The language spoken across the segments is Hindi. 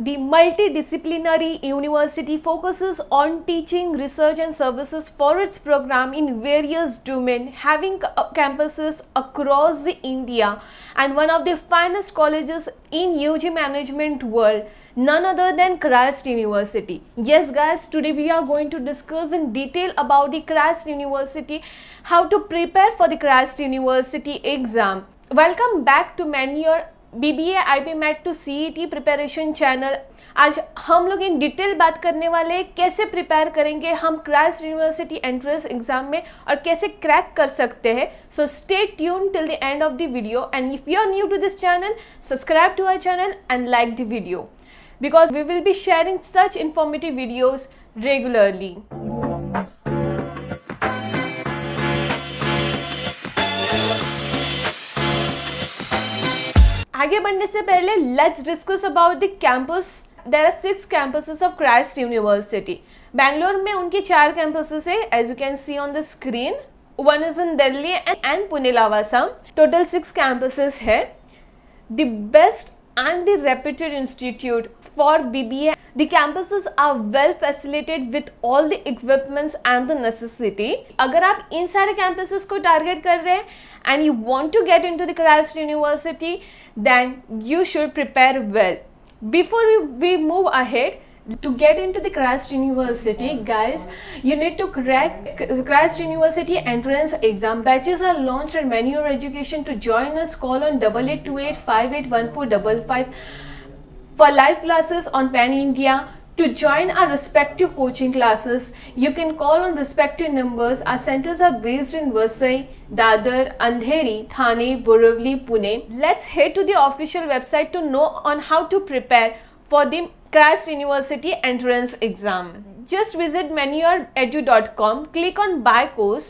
The multidisciplinary university focuses on teaching, research and services for its program in various domains, having campuses across the India and one of the finest colleges in UG management world, none other than Christ University. Yes guys, today we are going to discuss in detail about the Christ University, how to prepare for the Christ University exam. Welcome back to Manure BBA IB MAT to CET preparation channel. आज हम लोग इन डिटेल बात करने वाले हैं कैसे प्रिपेयर करेंगे हम क्राइस्ट यूनिवर्सिटी एंट्रेंस एग्जाम में और कैसे क्रैक कर सकते हैं। So stay tune till the end of the video and if you are new to this channel, subscribe to our channel and like the video because we will be sharing such informative videos regularly. आगे बढ़ने से पहले let's discuss about the campus. There are 6 campuses of Christ University. Bangalore में उनकी 4 campuses है, as you can see on the screen. One is in Delhi and Pune Lavasa. Total 6 campuses है। The best and the reputed institute for BBA. The campuses are well facilitated with all the equipments and the necessity. अगर आप इन सारे campuses को target कर रहे हैं and you want to get into the Christ University, then you should prepare well. Before we move ahead, to get into the Christ University, guys, you need to crack Christ University entrance exam. Batches are launched at Manure Education. To join us, call on 8828581455 for live classes on Pan India. To join our respective coaching classes, you can call on respective numbers. Our centers are based in Vasai, Dadar, Andheri, Thane, Borivali, Pune. Let's head to the official website to know on how to prepare for the Christ University entrance exam. Just visit manureedu.com, click on buy course,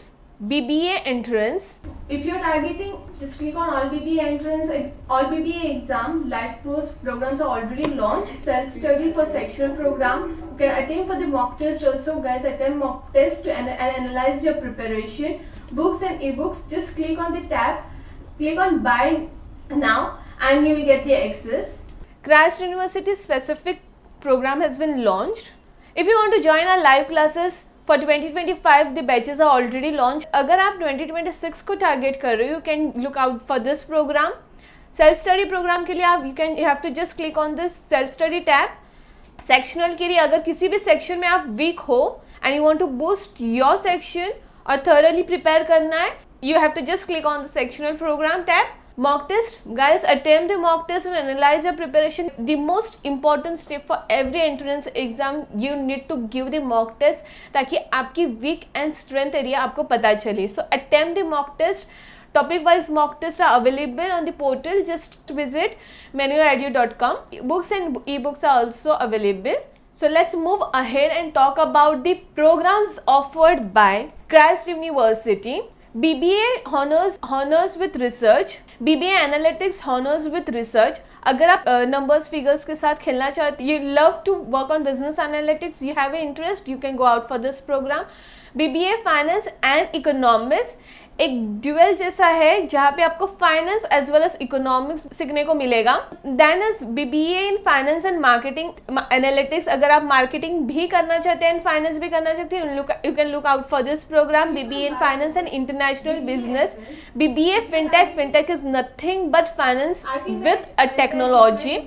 BBA entrance. If you are targeting, just click on all BBA entrance, all BBA exam. Live pros programs are already launched. Self study for sectional program. You can attempt for the mock test also, guys. Attempt mock test to analyze your preparation. Books and ebooks. Just click on the tab, click on buy now, and you will get the access. Christ University specific program has been launched. If you want to join our live classes for 2025, the batches are already launched. अगर आप 2026 को टारगेट कर रहे हो, you can look out for this program. Self study program के लिए आप you have to just click on this self study tab. Sectional के लिए अगर किसी भी सेक्शन में आप वीक हो and you want to boost your section और thoroughly prepare करना है, you have to just click on the sectional program tab. Mock test, guys, attempt the mock test and analyze your preparation. The most important step for every entrance exam, you need to give the mock test ताकि आपकी weak and strength area आपको पता चले. So attempt the mock test. Topic wise mock tests are available on the portal. Just visit manureedu.com. Books and ebooks are also available. So let's move ahead and talk about the programs offered by Christ University. BBA honors with research, BBA Analytics honors with research. अगर आप numbers figures के साथ खेलना चाहते, you love to work on business analytics, you have an interest, you can go out for this program. BBA Finance and Economics एक ड्यूअल जैसा है जहाँ पे आपको finance as well as economics सीखने को मिलेगा. Then is BBA in finance and marketing analytics. अगर आप मार्केटिंग भी करना चाहते हैं एंड फाइनेंस भी करना चाहते हैं, you can look out for this program. BBA in finance and international business. BBA fintech is nothing but finance with a technology.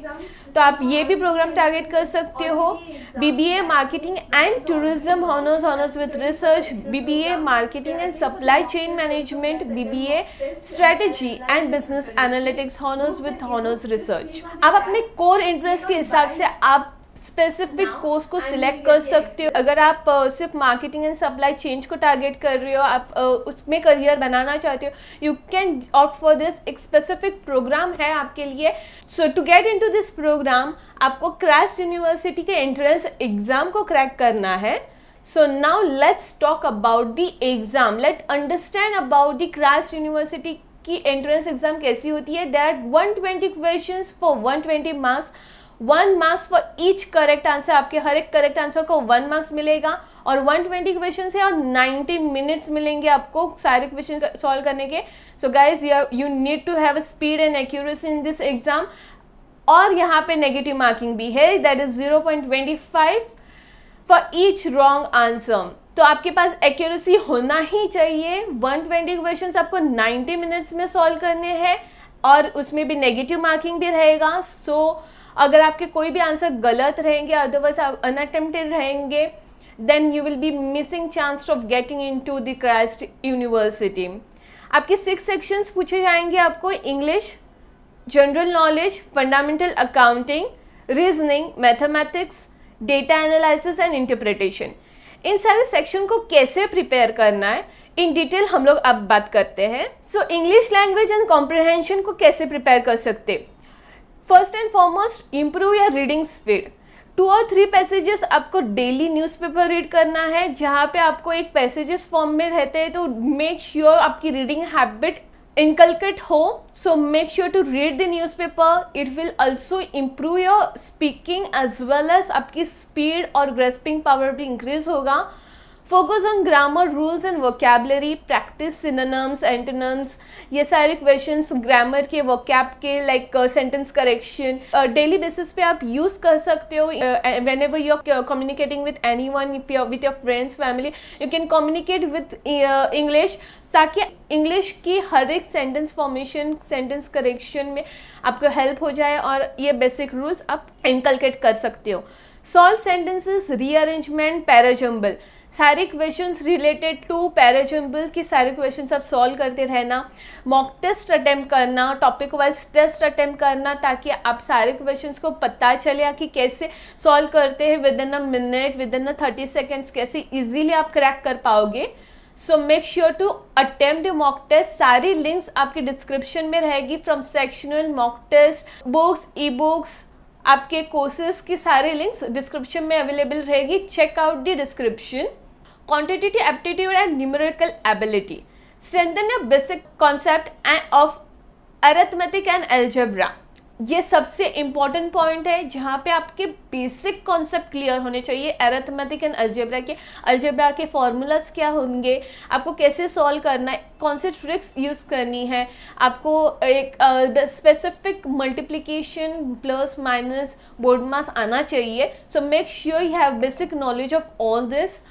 तो आप ये भी प्रोग्राम टारगेट कर सकते हो. BBA marketing and tourism honours with research. BBA marketing and supply chain management. BBA strategy and business analytics honours with honours research. आप अपने कोर इंटरेस्ट के हिसाब से आप स्पेसिफिक कोर्स को सिलेक्ट कर सकते हो. अगर आप सिर्फ मार्केटिंग एंड सप्लाई चेंज को टारगेट कर रहे हो, आप उसमें करियर बनाना चाहते हो, you can opt for this. एक स्पेसिफिक प्रोग्राम है आपके लिए. So to get into this program आपको क्राइस्ट यूनिवर्सिटी के एंट्रेंस एग्जाम को क्रैक करना है. So now let's talk about the exam. Let's understand about the Christ University की एंट्रेंस एग्जाम कैसी होती है. There are 120 questions for 120 marks. 1 marks for each correct answer. आपके हर एक करेक्ट आंसर को 1 marks मिलेगा और 120 क्वेश्चन है और 90 मिनट्स मिलेंगे आपको सारे क्वेश्चन सॉल्व करने के. So guys you need to have speed and accuracy in this exam. और यहाँ पे नेगेटिव मार्किंग भी है, that is 0.25 for each wrong answer. तो आपके पास एक्यूरेसी होना ही चाहिए। 120 क्वेश्चंस आपको 90 मिनट्स में सॉल्व करने हैं और उसमें भी नेगेटिव मार्किंग भी रहेगा। सो अगर आपके कोई भी आंसर गलत रहेंगे, अदरवाइज आप अनअटेम्प्टेड रहेंगे, then you will be missing chance of getting into the Christ University. आपके 6 सेक्शंस पूछे जाएंगे आपको, English, general knowledge, fundamental accounting, reasoning, mathematics, data analysis and interpretation. इन सारे सेक्शन को कैसे प्रिपेयर करना है इन डिटेल हम लोग अब बात करते हैं। So English language and comprehension को कैसे प्रिपेयर कर सकते? First and foremost improve your reading speed. 2 और 3 पैसेजेस आपको डेली न्यूज़पेपर रीड करना है, जहाँ पे आपको एक पैसेजेस फॉर्म में रहते हैं, तो मेक श्योर आपकी रीडिंग हैबिट inculcate हो। So make sure to read the newspaper. It will also improve your speaking as well as आपकी speed और grasping power भी increase होगा। Focus on grammar rules and vocabulary. Practice synonyms, antonyms, ये सारे questions grammar के, vocab के, like sentence correction daily basis पे आप use कर सकते हो। Whenever you are communicating with anyone, if you are with your friends, family, you can communicate with English, ताकि इंग्लिश की हर एक सेंटेंस फॉर्मेशन, सेंटेंस करेक्शन में आपको हेल्प हो जाए और ये बेसिक रूल्स आप इनकलकेट कर सकते हो। सॉल्व सेंटेंसेस, रीअरेंजमेंट, पैराजम्बल, सारे क्वेश्चंस रिलेटेड टू पैराजम्बल की सारे क्वेश्चंस आप सॉल्व करते रहना। मॉक टेस्ट अटेम्प्ट करना, टॉपिक वाइज टेस्ट अटेम्प्ट करना, ताकि आप सारे क्वेश्चंस को पता चले कि कैसे सॉल्व करते हैं within a minute, within a 30 seconds, कैसे ईजिली आप क्रैक कर पाओगे। So make sure to attempt mock test. सारी लिंक्स आपके डिस्क्रिप्शन में रहेगी, from sectional, mock test, books, e books, आपके कोर्सेज की सारी लिंक्स डिस्क्रिप्शन में अवेलेबल रहेगी। Check out the description. Quantitative aptitude and numerical ability, strengthen your basic concept of arithmetic and algebra. ये सबसे इम्पॉर्टेंट पॉइंट है जहाँ पे आपके बेसिक कॉन्सेप्ट क्लियर होने चाहिए अरिथमेटिक एंड अलजेब्रा के। अलजेब्रा के फॉर्मूलाज क्या होंगे, आपको कैसे सॉल्व करना है, कौन से ट्रिक्स यूज़ करनी है, आपको एक specific multiplication, plus minus, BODMAS आना चाहिए। So make sure you have basic knowledge of all this.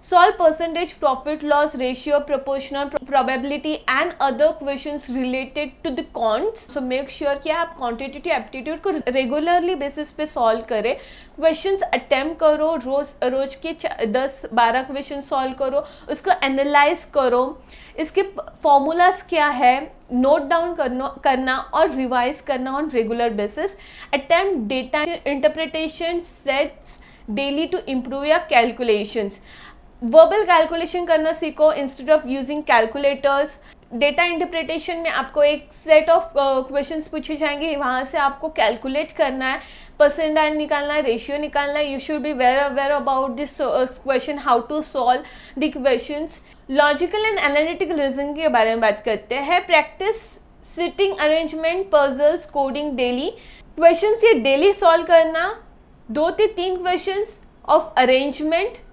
Solve percentage, profit loss ratio, proportional, probability and other questions related to the quants. So make sure कि आप quantitative aptitude को रेगुलरली बेसिस पे सॉल्व करें। क्वेश्चंस अटेम्प्ट करो, रोज के 10-12 क्वेश्चन सॉल्व करो, उसको एनालाइज करो, इसके फॉर्मूलाज क्या है नोट डाउन करना और रिवाइज करना on regular basis. Attempt data interpretation sets daily to improve your calculations. Verbal calculation करना सीखो instead of using calculators. Data interpretation में आपको एक सेट ऑफ क्वेश्चंस पूछे जाएंगे, वहाँ से आपको कैलकुलेट करना है, परसेंटाइल निकालना है, रेशियो निकालना है। You should be very aware about this question, how to solve the questions. Logical and analytical reasoning के बारे में बात करते हैं। Practice sitting arrangement, puzzles, coding daily. Questions ये डेली सॉल्व करना, 2 से 3 questions of arrangement,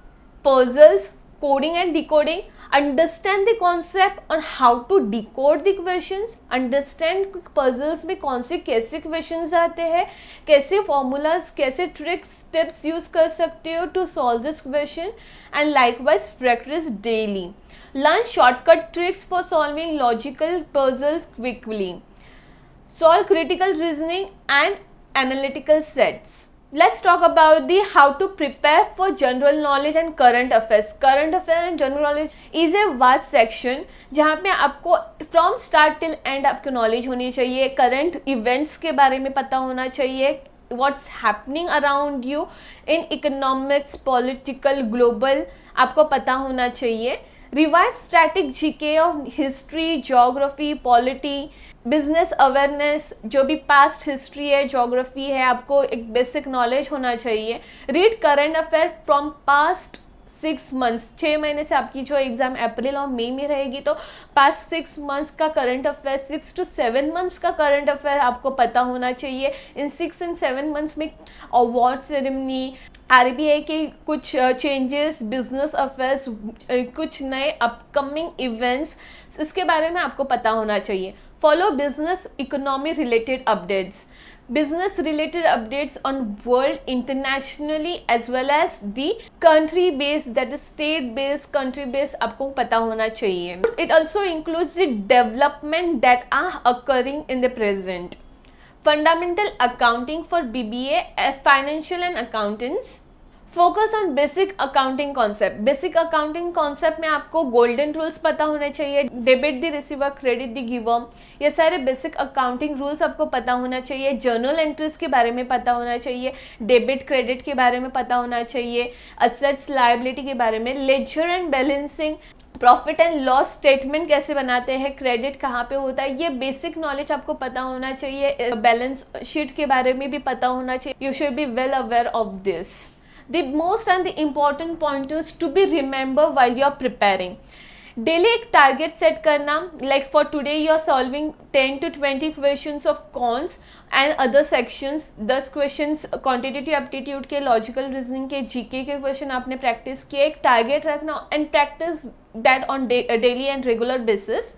puzzles, coding and decoding. Understand the concept on how to decode the questions. Understand puzzles में कौन से कैसे questions आते हैं, कैसे formulas, कैसे tricks, tips use कर सकते हो to solve this question, and likewise practice daily. Learn shortcut tricks for solving logical puzzles quickly. Solve critical reasoning and analytical sets. Let's talk about the how to prepare for general knowledge and current affairs. Current affair and general knowledge is a vast section जहाँ पे आपको from start till end आपको knowledge होनी चाहिए, current events के बारे में पता होना चाहिए, what's happening around you in economics, political, global आपको पता होना चाहिए। Revise static GK of history, geography, polity, business awareness, जो भी पास्ट हिस्ट्री है, जोग्राफी है, आपको एक बेसिक नॉलेज होना चाहिए। Read current affair from past 6 months, 6 महीने से आपकी जो एग्जाम अप्रैल और मई में रहेगी, तो पास्ट 6 मंथ्स का करंट अफेयर, 6 to 7 मंथ्स का करंट अफेयर आपको पता होना चाहिए। इन 6 and 7 मंथ्स में अवार्ड सेरेमनी, RBI के कुछ चेंजेस, बिजनेस अफेयर्स, कुछ नए अपकमिंग इवेंट्स, इसके बारे में आपको पता होना चाहिए। Follow business economy related updates. business related updates on world internationally as well as the country based, that is state based, country based, आपको पता होना चाहिए. It also includes the development that are occurring in the present. Fundamental accounting for BBA, financial and accountants. Focus on basic accounting concept. Basic accounting concept में आपको गोल्डन रूल्स पता होने चाहिए. Debit the receiver, credit the giver, ये सारे बेसिक अकाउंटिंग रूल्स आपको पता होना चाहिए. जर्नल एंट्रीज के बारे में पता होना चाहिए. डेबिट क्रेडिट के बारे में पता होना चाहिए. असेट्स लायबिलिटी के बारे में. Ledger and balancing, profit and loss statement कैसे बनाते हैं, क्रेडिट कहाँ पे होता है, ये बेसिक नॉलेज आपको पता होना चाहिए. बैलेंस शीट के बारे में भी पता होना चाहिए. You should be well aware of this. The most and the important pointers to be remember while you are preparing. Daily एक टारगेट सेट करना, like for today you are solving 10 to 20 questions of cons and other sections. 10 questions quantitative aptitude के, लॉजिकल रीजनिंग के, जीके के क्वेश्चन आपने प्रैक्टिस किए. एक टारगेट रखना and practice that on daily and regular basis.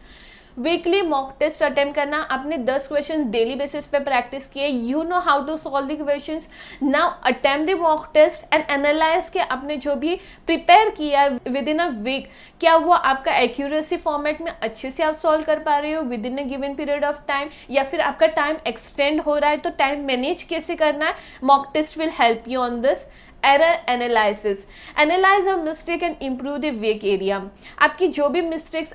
Weekly mock test attempt करना. आपने 10 क्वेश्चन डेली बेसिस पे प्रैक्टिस किए. You know how to solve the questions. Now attempt the mock test and analyse के आपने जो भी प्रिपेयर किया विद इन अ वीक, क्या वो आपका एक्यूरेसी फॉर्मेट में अच्छे से आप सॉल्व कर पा रहे हो with in a given period of time, या फिर आपका टाइम एक्सटेंड हो रहा है. तो टाइम मैनेज कैसे करना है, mock test will help you on this. Error analysis, analyse a mistake and improve the weak area. आपकी जो भी मिस्टेक्स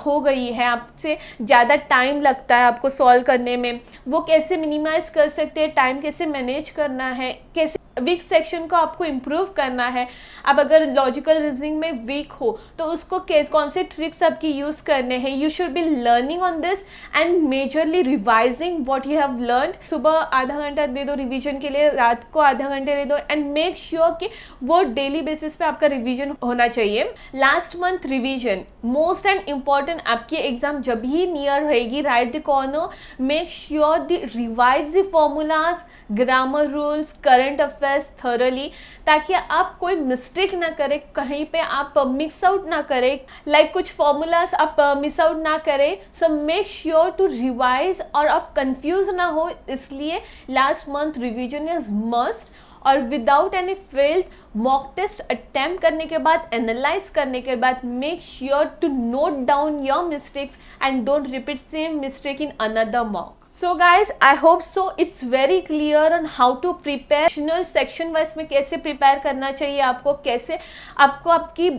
हो गई है, आपसे ज़्यादा टाइम लगता है आपको सॉल्व करने में, वो कैसे मिनिमाइज कर सकते हैं, टाइम कैसे मैनेज करना है, कैसे वीक सेक्शन को आपको इम्प्रूव करना है. अब अगर लॉजिकल रीजनिंग में वीक हो तो उसको कौन से ट्रिक्स आपकी यूज़ करने हैं. You should be learning on this and majorly revising what you have learned. सुबह आधा घंटा दे दो रिवीजन के लिए, रात को आधा घंटे दे दो एंड मेक श्योर कि वो डेली बेसिस पे आपका रिवीजन होना चाहिए. Last month revision most and important. आपकी एग्जाम जब ही नियर रहेगी, right the corner, make sure the revise the formulas, grammar rules, current affairs thoroughly, ताकि आप कोई मिस्टेक ना करें, कहीं पे आप मिक्स आउट ना करें, लाइक कुछ फॉर्मूलाज आप मिस आउट ना करें. So make sure to revise और आप कंफ्यूज ना हो, इसलिए last month revision is must. और without any failed mock test attempt करने के बाद, एनालाइज करने के बाद, make sure to note down your mistakes and don't repeat same mistake in another mock. So guys, I hope so it's very clear on how to prepare. Section wise में कैसे प्रिपेयर करना चाहिए आपको, कैसे आपको आपकी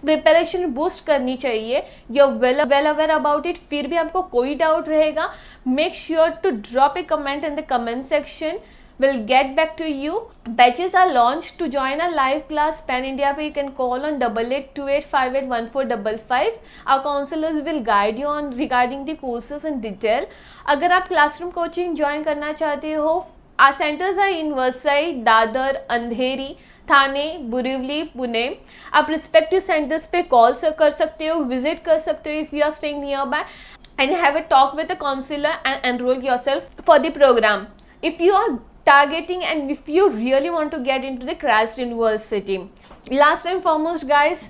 प्रिपरेशन बूस्ट करनी चाहिए. You well aware about it. फिर भी आपको कोई डाउट रहेगा, make sure to drop a comment in the comment section. We'll get back to you. Batches are launched. To join a live class Pan India पे you can call on 8828581455. Our counselors will guide you on regarding the courses in detail. अगर आप क्लासरूम कोचिंग ज्वाइन करना चाहते हो, our centers are in Vasai, Dadar, अंधेरी, थाने, बुरिवली, पुणे. आप रिस्पेक्टिव सेंटर्स पे कॉल कर सकते हो, विजिट कर सकते हो if you are staying nearby, and have a talk with a counselor and enroll yourself for the program. If you are targeting and if you really want to get into the Christ University, last and foremost guys,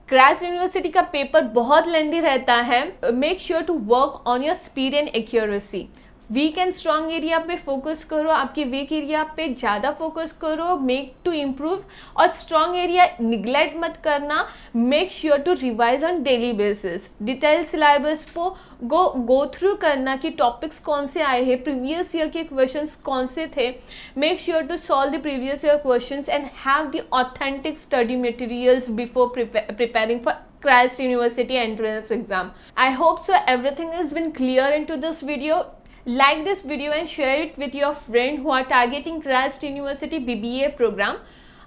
Christ University का पेपर बहुत लेंदी रहता है. Make sure to work on your speed and accuracy. Weak and strong area पे फोकस करो, आपके वीक एरिया पे ज़्यादा फोकस करो, मेक टू इम्प्रूव. और स्ट्रॉन्ग एरिया निगलेक्ट मत करना. Make sure to revise on daily basis. Detail syllabus को गो थ्रू करना कि टॉपिक्स कौन से आए हैं, प्रीवियस ईयर के क्वेश्चंस कौन से थे. Make sure to solve the previous year questions and have the authentic study materials before preparing for Christ University entrance exam. I hope so everything has been clear into this video. Like this video and share it with your friend who are targeting Christ University BBA program.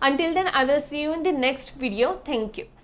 Until then, I will see you in the next video. Thank you.